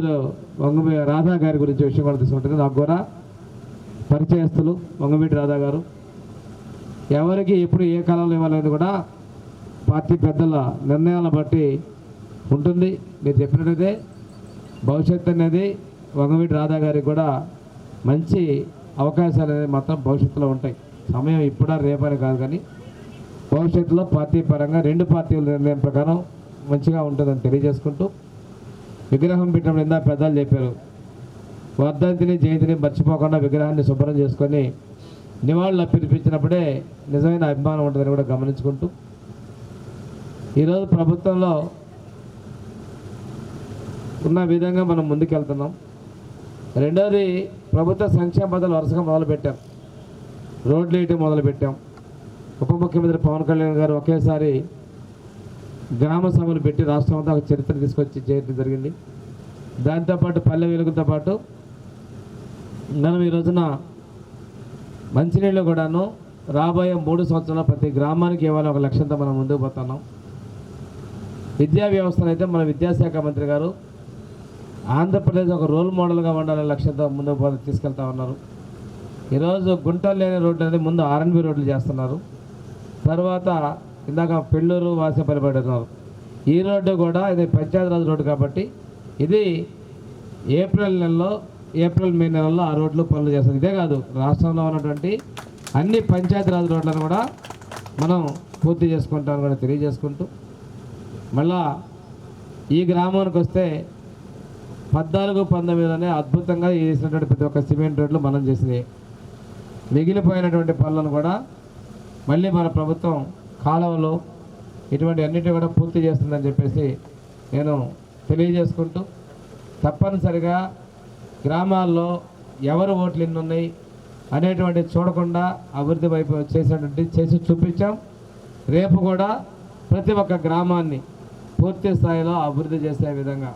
రాధా గారి గురించి విషయం కూడా తీసుకుంటుంది. నాకు కూడా పరిచయస్తులు వంగవీటి రాధా గారు. ఎవరికి ఎప్పుడు ఏ కాలంలో ఇవ్వాలనేది కూడా పార్టీ పెద్దల నిర్ణయాలను బట్టి ఉంటుంది. మీరు చెప్పినట్టయితే భవిష్యత్తు అనేది వంగవీటి రాధా గారికి కూడా మంచి అవకాశాలు అనేది మాత్రం భవిష్యత్తులో ఉంటాయి. సమయం ఇప్పుడా రేపని కాదు, కానీ భవిష్యత్తులో పార్టీ పరంగా రెండు పార్టీల నిర్ణయం ప్రకారం మంచిగా ఉంటుందని తెలియజేసుకుంటూ, విగ్రహం పెట్టినప్పుడు ఇందా పెద్దలు చెప్పారు, వర్ధంతిని జయంతిని మర్చిపోకుండా విగ్రహాన్ని శుభ్రం చేసుకొని నివాళులు అర్పించినప్పుడే నిజమైన అభిమానం ఉంటుందని కూడా గమనించుకుంటూ, ఈరోజు ప్రభుత్వంలో ఉన్న విధంగా మనం ముందుకెళ్తున్నాం. రెండోది, ప్రభుత్వ సంక్షేమ పథకాలు వరుసగా మొదలుపెట్టాం. రోడ్లు వేయటం మొదలుపెట్టాం. ఉప ముఖ్యమంత్రి పవన్ కళ్యాణ్ గారు ఒకేసారి గ్రామ సభలు పెట్టి రాష్ట్రం అంతా ఒక చరిత్ర తీసుకొచ్చి చేయడం జరిగింది. దాంతోపాటు పల్లె వెలుగుతో పాటు మనం ఈ రోజున మంచినీళ్ళు కూడాను రాబోయే 3 సంవత్సరాల ప్రతి గ్రామానికి ఇవ్వాలి ఒక లక్ష్యంతో మనం ముందుకు పోతున్నాం. విద్యా వ్యవస్థను అయితే మన విద్యాశాఖ మంత్రి గారు ఆంధ్రప్రదేశ్ ఒక రోల్ మోడల్గా ఉండాలనే లక్ష్యంతో ముందుకు తీసుకెళ్తా ఉన్నారు. ఈరోజు గుంటలు లేని రోడ్డు అనేది ముందు ఆర్ఎన్బి రోడ్లు చేస్తున్నారు. తర్వాత ఇందాక పెళ్ళూరు వాసేపల్లి పడుతున్నారు. ఈ రోడ్డు కూడా ఇది పంచాయతీరాజ్ రోడ్డు కాబట్టి ఇది ఏప్రిల్ మే నెలలో ఆ రోడ్లు పనులు చేస్తారు. ఇదే కాదు, రాష్ట్రంలో ఉన్నటువంటి అన్ని పంచాయతీరాజ్ రోడ్లను కూడా మనం పూర్తి చేసుకుంటామని కూడా తెలియజేసుకుంటూ, మళ్ళా ఈ గ్రామానికి వస్తే 14-19 అద్భుతంగా చేసినటువంటి ప్రతి ఒక్క సిమెంట్ రోడ్లు మనం చేసినాయి. మిగిలిపోయినటువంటి పనులను కూడా మళ్ళీ మన ప్రభుత్వం కాలువలు ఇటువంటి అన్నిటి కూడా పూర్తి చేస్తుందని చెప్పేసి నేను తెలియజేసుకుంటూ, తప్పనిసరిగా గ్రామాల్లో ఎవరు ఓట్లు ఎన్ని ఉన్నాయి అనేటువంటి చూడకుండా అభివృద్ధి వైపు చేసి చూపించాం. రేపు కూడా ప్రతి ఒక్క గ్రామాన్ని పూర్తి స్థాయిలో అభివృద్ధి చేసే విధంగా,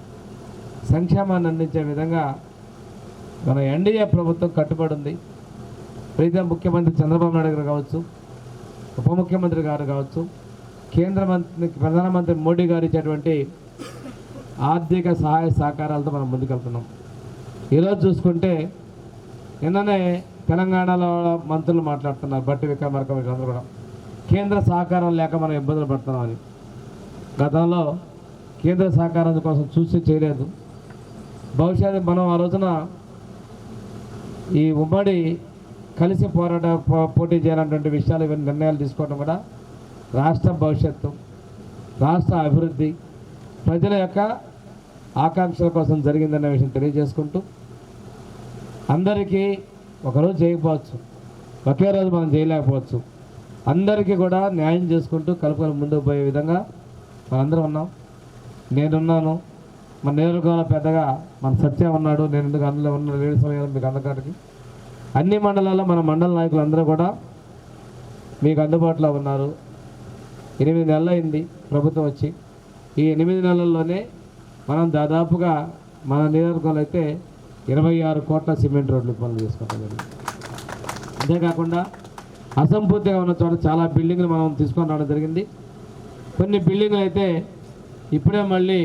సంక్షేమాన్ని అందించే విధంగా మన ఎన్డీఏ ప్రభుత్వం కట్టుబడి ఉంది. ప్రీతం ముఖ్యమంత్రి చంద్రబాబు నాయుడు గారు కావచ్చు, ఉప ముఖ్యమంత్రి గారు కావచ్చు, ప్రధానమంత్రి మోడీ గారు ఇచ్చేటువంటి ఆర్థిక సహాయ సహకారాలతో మనం ముందుకెళ్తున్నాం. ఈరోజు చూసుకుంటే నిన్ననే తెలంగాణలో మంత్రులు మాట్లాడుతున్నారు, బట్టి విక్రమార్క వీళ్ళందరూ కూడా కేంద్ర సహకారం లేక మనం ఇబ్బందులు పడుతున్నామని. గతంలో కేంద్ర సహకారం కోసం చూసి చేయలేదు. బహుశా మనం ఆ రోజున ఈ ఉమ్మడి కలిసి పోటీ చేయాలన్నటువంటి విషయాలు ఇవన్నీ నిర్ణయాలు తీసుకోవడం కూడా రాష్ట్ర భవిష్యత్తు, రాష్ట్ర అభివృద్ధి, ప్రజల యొక్క ఆకాంక్షల కోసం జరిగిందనే విషయం తెలియజేసుకుంటూ, అందరికీ ఒకరోజు చేయకపోవచ్చు, ఒకే రోజు మనం చేయలేకపోవచ్చు, అందరికీ కూడా న్యాయం చేసుకుంటూ కలుపుకొని ముందుకు పోయే విధంగా మనందరం ఉన్నాం. నేనున్నాను, మన నియోజకవర్గంలో పెద్దగా మన సత్యం ఉన్నాడు, నేను ఎందుకు అందులో ఉన్న లేడీ సమయంలో మీకు అందరికీ అన్ని మండలాల్లో మన మండల నాయకులు అందరూ కూడా మీకు అందుబాటులో ఉన్నారు. 8 నెలలు అయింది ప్రభుత్వం వచ్చి. ఈ 8 నెలల్లోనే మనం దాదాపుగా మన నియోజకవర్గంలో అయితే 26 కోట్ల సిమెంట్ రోడ్లు పనులు చేసుకోవడం జరిగింది. అంతేకాకుండా అసంపూర్తిగా ఉన్న చోట చాలా బిల్డింగ్లు మనం తీసుకొని రావడం జరిగింది. కొన్ని బిల్డింగ్లు అయితే ఇప్పుడే మళ్ళీ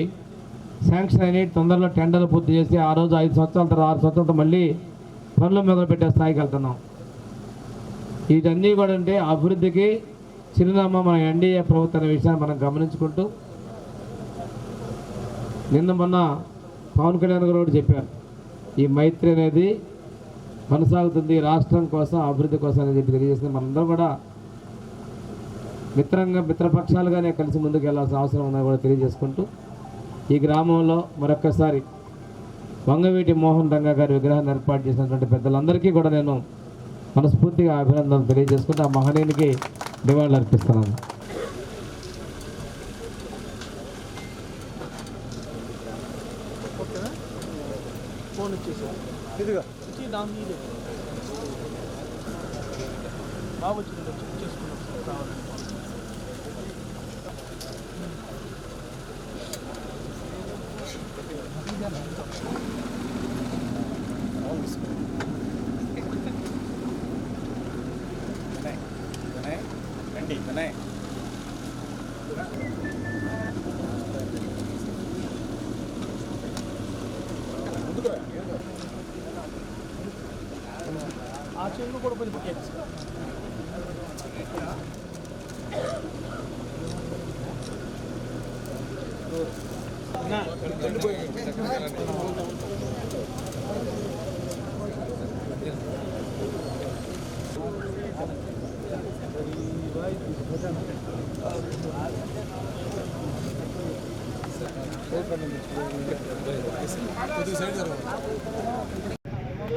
శాంక్షన్ అయినాయి, తొందరలో టెండర్లు పూర్తి చేసి ఆ రోజు 5 సంవత్సరాల తర్వాత 6 సంవత్సరాలతో మళ్ళీ పనులు మొదలుపెట్టే స్థాయికి వెళ్తున్నాం. ఇవన్నీ కూడా అంటే అభివృద్ధికి చిరునామా మన ఎన్డీఏ ప్రభుత్వం అనే విషయాన్ని మనం గమనించుకుంటూ, నిన్న మొన్న పవన్ కళ్యాణ్ గారు కూడా చెప్పారు, ఈ మైత్రి అనేది కొనసాగుతుంది రాష్ట్రం కోసం అభివృద్ధి కోసం అని చెప్పి తెలియజేసింది. మనందరం కూడా మిత్రపక్షాలుగానే కలిసి ముందుకు వెళ్ళాల్సిన అవసరం ఉందని కూడా తెలియజేసుకుంటూ, ఈ గ్రామంలో మరొక్కసారి వంగవీటి మోహన్ రంగా గారి విగ్రహాన్ని ఏర్పాటు చేసినటువంటి పెద్దలందరికీ కూడా నేను మనస్ఫూర్తిగా అభినందనలు తెలియజేసుకుంటూ ఆ మహనీయునికి నివాళులు అర్పిస్తున్నాను.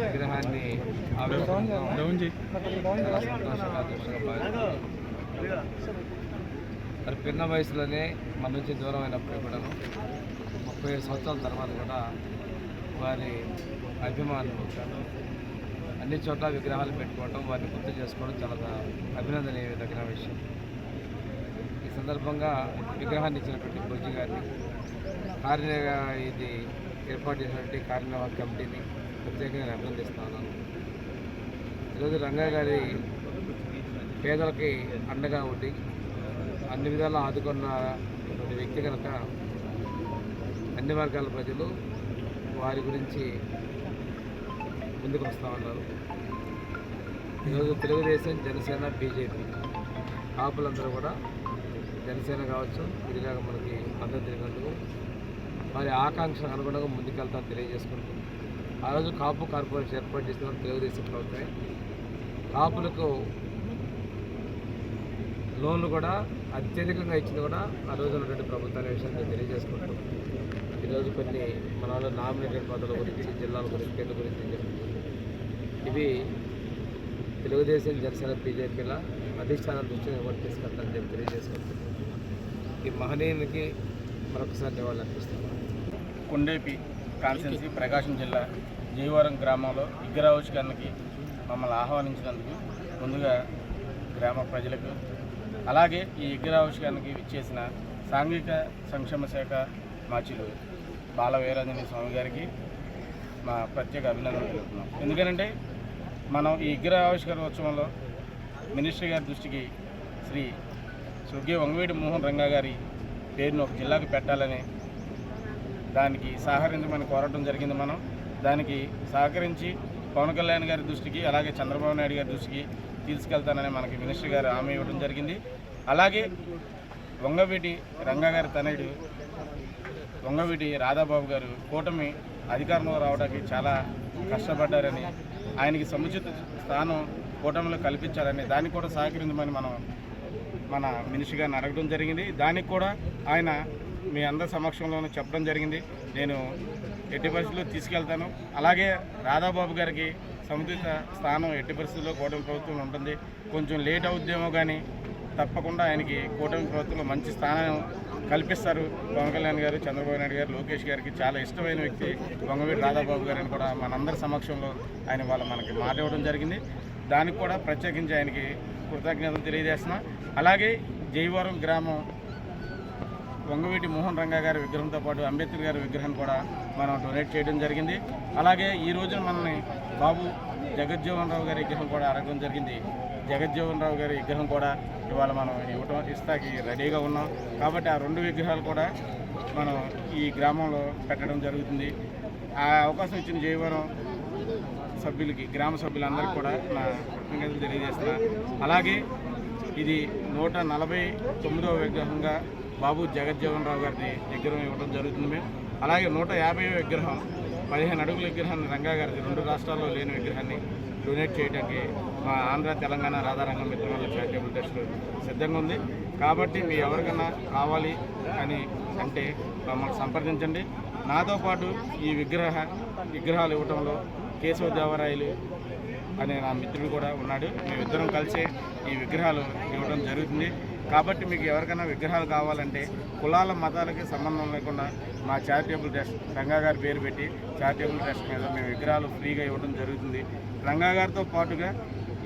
విగ్రహాన్ని మరి పిన్న వయసులోనే మన నుంచి దూరం అయినప్పుడు కూడాను 37 సంవత్సరాల తర్వాత కూడా వారి అభిమానులు అన్ని చోట్ల విగ్రహాలు పెట్టుకోవడం, వారిని గుర్తు చేసుకోవడం చాలా అభినందనీయదగిన విషయం. ఈ సందర్భంగా విగ్రహాన్ని ఇచ్చినటువంటి బుజ్జి గారిని, ఇది ఏర్పాటు చేసినటువంటి కార్యనిర్వాహక కమిటీని ప్రత్యేకంగా అభినందిస్తున్నాను. ఈరోజు రంగా గారి పేదలకి అండగా ఉండి అన్ని విధాలా ఆదుకున్నటువంటి వ్యక్తి కనుక అన్ని వర్గాల ప్రజలు వారి గురించి ముందుకు వస్తూ ఉన్నారు. ఈరోజు తెలుగుదేశం, జనసేన, బీజేపీ కాపులందరూ కూడా జనసేన కావచ్చు ఇదిలాగా మనకి మద్దతు తెలిపినందుకు వారి ఆకాంక్షకు అనుగుణంగా ముందుకెళ్తామని తెలియజేసుకుంటూ, ఆ రోజు కాపు కార్పొరేషన్ ఏర్పాటు చేసిన తెలుగుదేశం ప్రభుత్వమే. కాపులకు లోన్లు కూడా అత్యధికంగా ఇచ్చింది కూడా ఆ రోజు ఉన్నటువంటి ప్రభుత్వాన్ని విషయాన్ని తెలియజేసుకుంటూ, ఈరోజు కొన్ని మన వాళ్ళు నామినేటెడ్ పదవుల గురించి, జిల్లాల గురించి, పేర్ల గురించి ఇవి తెలుగుదేశం, జనసేన, బీజేపీల అధిష్టానం దృష్టిని ఎవరు తీసుకెళ్తారని చెప్పి తెలియజేసుకుంటూ ఈ మహనీయునికి మరొకసారి నివాళులు అర్పిస్తున్నాను. కొండేపి కాన్స్టిట్యున్సీ, ప్రకాశం జిల్లా జయవరం గ్రామంలో విగ్రహావిష్కరణకి మమ్మల్ని ఆహ్వానించినందుకు ముందుగా గ్రామ ప్రజలకు, అలాగే ఈ విగ్రహావిష్కరణకి విచ్చేసిన సాంఘిక సంక్షేమ శాఖ మాచిలు బాల వీరాంజనేయ స్వామి గారికి మా ప్రత్యేక అభినందనలు తెలుపుతున్నాం. ఎందుకంటే మనం ఈ విగ్రహావిష్కరణ ఉత్సవంలో మినిస్టర్ గారి దృష్టికి శ్రీ స్వర్గీయ వంగవీటి మోహన్ రంగా గారి పేరును ఒక జిల్లాకు పెట్టాలని దానికి సహకరించమని కోరడం జరిగింది. మనం దానికి సహకరించి పవన్ కళ్యాణ్ గారి దృష్టికి, అలాగే చంద్రబాబు నాయుడు గారి దృష్టికి తీసుకెళ్తానని మనకి మినిస్టర్ గారు హామీ ఇవ్వడం జరిగింది. అలాగే వంగవీటి రంగా గారి తనయుడు వంగవీటి రాధాబాబు గారు కూటమి అధికారంలో రావడానికి చాలా కష్టపడ్డారని, ఆయనకి సముచిత స్థానం కూటమిలో కల్పించాలని, దానికి కూడా సహకరించమని మన మినిస్టర్ గారిని అడగడం జరిగింది. దానికి కూడా ఆయన మీ అందరి సమక్షంలోనే చెప్పడం జరిగింది, నేను ఎట్టి పరిస్థితుల్లో తీసుకెళ్తాను. అలాగే రాధాబాబు గారికి సముచిత స్థానం ఎట్టి పరిస్థితుల్లో కూటమి ప్రభుత్వం ఉంటుంది. కొంచెం లేట్ అవుద్దేమో కానీ తప్పకుండా ఆయనకి కూటమి ప్రభుత్వంలో మంచి స్థానం కల్పిస్తారు. పవన్ కళ్యాణ్ గారు, చంద్రబాబు నాయుడు గారు, లోకేష్ గారికి చాలా ఇష్టమైన వ్యక్తి వంగవీటి రాధాబాబు గారిని కూడా మనందరి సమక్షంలో ఆయన మనకి మాట ఇవ్వడం జరిగింది. దానికి కూడా ప్రత్యేకించి ఆయనకి కృతజ్ఞతలు తెలియజేస్తున్నాం. అలాగే జయవరం గ్రామం వంగవీటి మోహన్ రంగా గారి విగ్రహంతో పాటు అంబేద్కర్ గారి విగ్రహాన్ని కూడా మనం డొనేట్ చేయడం జరిగింది. అలాగే ఈ రోజున మనల్ని బాబు జగజ్జీవన్ రావు గారి విగ్రహం కూడా అడగడం జరిగింది. జగజ్జీవన్ రావు గారి విగ్రహం కూడా ఇవాళ మనం ఇస్తాకి రెడీగా ఉన్నాం. కాబట్టి ఆ 2 విగ్రహాలు కూడా మనం ఈ గ్రామంలో పెట్టడం జరుగుతుంది. ఆ అవకాశం ఇచ్చిన జయవరం సభ్యులకి, గ్రామ సభ్యులందరికీ కూడా నా కృతజ్ఞతలు తెలియజేస్తున్నా. అలాగే ఇది 149వ విగ్రహంగా బాబు జగజ్జీవన్ రావు గారిని విగ్రహం ఇవ్వడం జరుగుతుంది మేము. అలాగే 150వ విగ్రహం 15 అడుగుల విగ్రహాన్ని రంగా గారిది 2 రాష్ట్రాల్లో లేని విగ్రహాన్ని డొనేట్ చేయడానికి మా ఆంధ్ర తెలంగాణ రాధారంగం మిత్రుల చారిటబుల్ ట్రస్ట్ సిద్ధంగా ఉంది. కాబట్టి మీ ఎవరికైనా కావాలి అని అంటే మమ్మల్ని సంప్రదించండి. నాతో పాటు ఈ విగ్రహాలు ఇవ్వడంలో కేశవ దేవరాయలు అనే నా మిత్రుడు కూడా ఉన్నాడు. మేమిద్దరం కలిసి ఈ విగ్రహాలు ఇవ్వడం జరుగుతుంది. కాబట్టి మీకు ఎవరికైనా విగ్రహాలు కావాలంటే కులాల మతాలకి సంబంధం లేకుండా మా చారిటబుల్ ట్రస్ట్ రంగా గారి పేరు పెట్టి చారిటబుల్ ట్రస్ట్ మీద మేము విగ్రహాలు ఫ్రీగా ఇవ్వడం జరుగుతుంది. రంగా గారితో పాటుగా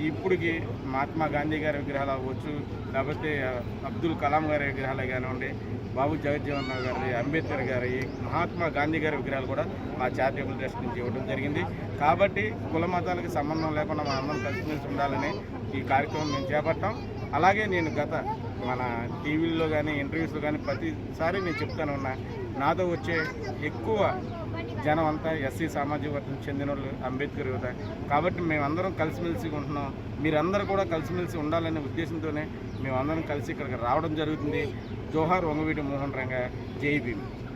ఇప్పటికి మహాత్మా గాంధీ గారి విగ్రహాలు అవ్వచ్చు, లేకపోతే అబ్దుల్ కలాం గారి విగ్రహాలు కానివ్వండి, బాబు జగజ్జీవన్ రావు గారి, అంబేద్కర్ గారి, మహాత్మా గాంధీ గారి విగ్రహాలు కూడా మా చారిటబుల్ ట్రస్ట్ నుంచి ఇవ్వడం జరిగింది. కాబట్టి కుల మతాలకు సంబంధం లేకుండా మన అందరం కలిసిమెలిసి ఉండాలని ఈ కార్యక్రమం మేము చేపట్టాం. అలాగే నేను మన టీవీల్లో కానీ ఇంటర్వ్యూస్లో కానీ ప్రతిసారి నేను చెప్తాను ఉన్నా, నాతో వచ్చే ఎక్కువ జనం అంతా ఎస్సీ సామాజిక వర్గం చెందిన వాళ్ళు, అంబేద్కర్ యువత. కాబట్టి మేమందరం కలిసిమెలిసి ఉంటున్నాం. మీరందరూ కూడా కలిసిమెలిసి ఉండాలనే ఉద్దేశంతోనే మేమందరం కలిసి ఇక్కడికి రావడం జరుగుతుంది. జోహార్ వంగవీటి మోహన్ రంగా, జై భీమ్.